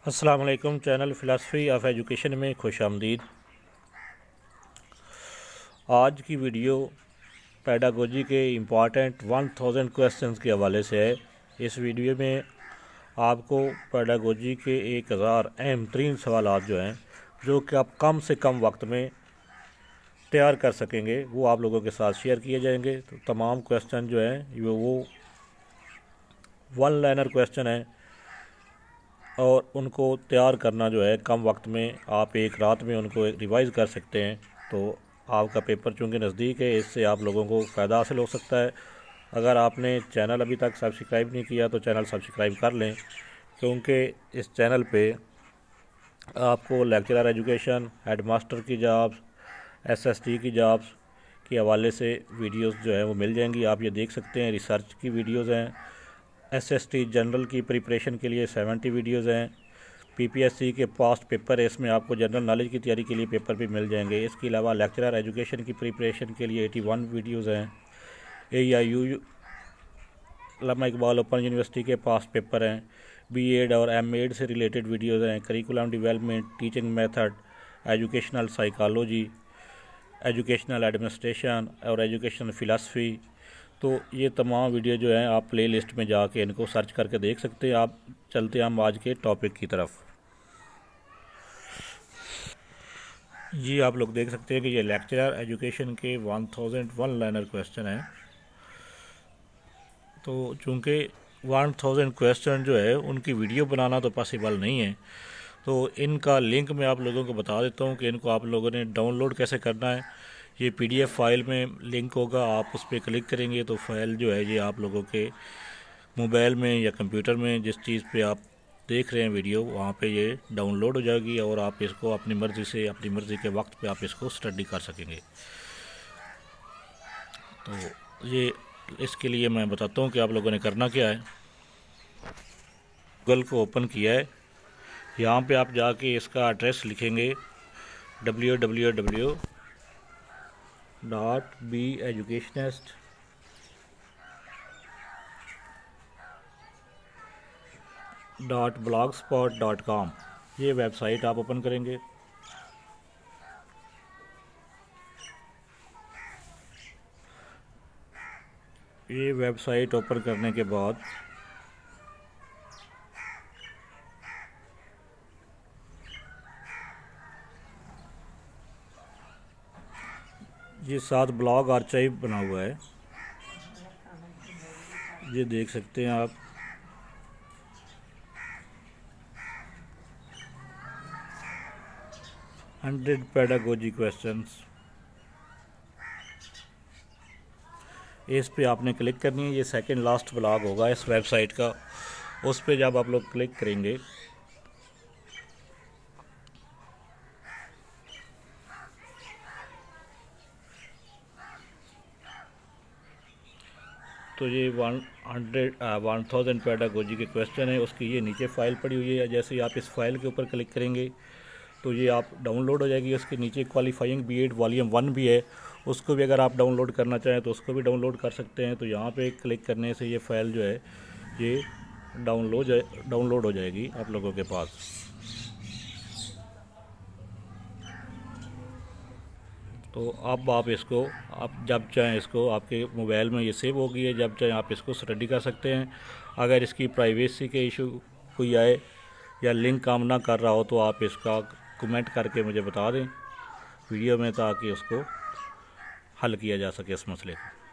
अस्सलाम वालेकुम। Channel philosophy of education में खुश आमदीद। आज की वीडियो पेडागोजी के इम्पॉर्टेंट 1000 क्वेश्चंस के हवाले से है। इस वीडियो में आपको पेडागोजी के 1000 अहम तरीन सवाल जो हैं, जो कि आप कम से कम वक्त में तैयार कर सकेंगे, वो आप लोगों के साथ शेयर किए जाएंगे। तो तमाम क्वेश्चन जो हैं वो वन लाइनर क्वेश्चन हैं और उनको तैयार करना जो है कम वक्त में, आप एक रात में उनको रिवाइज़ कर सकते हैं। तो आपका पेपर चूँकि नज़दीक है, इससे आप लोगों को फ़ायदा हासिल हो सकता है। अगर आपने चैनल अभी तक सब्सक्राइब नहीं किया तो चैनल सब्सक्राइब कर लें, क्योंकि इस चैनल पे आपको लेक्चरर एजुकेशन, हेडमास्टर की जॉब्स, एसएसटी की जॉब्स के हवाले से वीडियोस जो है वो मिल जाएंगी। आप ये देख सकते हैं, रिसर्च की वीडियोस हैं, एसएसटी जनरल की प्रिपरेशन के लिए 70 वीडियोज़ हैं, पीपीएससी के पास्ट पेपर है, इसमें आपको जनरल नॉलेज की तैयारी के लिए पेपर भी मिल जाएंगे। इसके अलावा लेक्चरर एजुकेशन की प्रिपरेशन के लिए 81 वीडियोज़ हैं। AIU अल्लामा इकबाल ओपन यूनिवर्सिटी के पास्ट पेपर हैं। बीएड और एमएड से रिलेटेड वीडियोज़ हैं। Curriculum development, teaching method, educational psychology, educational administration और एजुकेशनल फ़िलासफ़ी। तो ये तमाम वीडियो जो हैं आप प्ले लिस्ट में जाके इनको सर्च करके देख सकते हैं। आप चलते हैं हम आज के टॉपिक की तरफ। जी आप लोग देख सकते हैं कि ये लेक्चरर एजुकेशन के 1001 लाइनर क्वेश्चन हैं। तो चूँकि 1000 क्वेश्चन जो है उनकी वीडियो बनाना तो पॉसिबल नहीं है, तो इनका लिंक मैं आप लोगों को बता देता हूँ कि इनको आप लोगों ने डाउनलोड कैसे करना है। ये PDF फाइल में लिंक होगा, आप उस पर क्लिक करेंगे तो फाइल जो है ये आप लोगों के मोबाइल में या कंप्यूटर में, जिस चीज़ पे आप देख रहे हैं वीडियो, वहाँ पे ये डाउनलोड हो जाएगी और आप इसको अपनी मर्ज़ी से, अपनी मर्ज़ी के वक्त पे आप इसको स्टडी कर सकेंगे। तो ये इसके लिए मैं बताता हूँ कि आप लोगों ने करना क्या है। गूगल को ओपन किया है, यहाँ पे आप जाके इसका एड्रेस लिखेंगे www.beeducationist.blogspot.com। ये वेबसाइट आप ओपन करेंगे। ये वेबसाइट ओपन करने के बाद ये साथ ब्लॉग आर्काइव बना हुआ है, ये देख सकते हैं आप। हंड्रेड पेडागोजी क्वेश्चंस, इस पे आपने क्लिक करनी है। ये सेकंड लास्ट ब्लॉग होगा इस वेबसाइट का। उस पे जब आप लोग क्लिक करेंगे तो ये 1000 पेडागोजी के क्वेश्चन है, उसकी ये नीचे फ़ाइल पड़ी हुई है। जैसे ही आप इस फाइल के ऊपर क्लिक करेंगे तो ये आप डाउनलोड हो जाएगी। उसके नीचे क्वालिफाइंग बीएड वॉल्यूम 1 भी है, उसको भी अगर आप डाउनलोड करना चाहें तो उसको भी डाउनलोड कर सकते हैं। तो यहाँ पे क्लिक करने से ये फ़ाइल जो है ये डाउनलोड हो जाएगी आप लोगों के पास। तो अब आप इसको, आप जब चाहें इसको, आपके मोबाइल में ये सेव होगी है, जब चाहें आप इसको स्टडी कर सकते हैं। अगर इसकी प्राइवेसी के इशू कोई आए या लिंक काम ना कर रहा हो तो आप इसका कमेंट करके मुझे बता दें वीडियो में, ताकि उसको हल किया जा सके इस मसले को।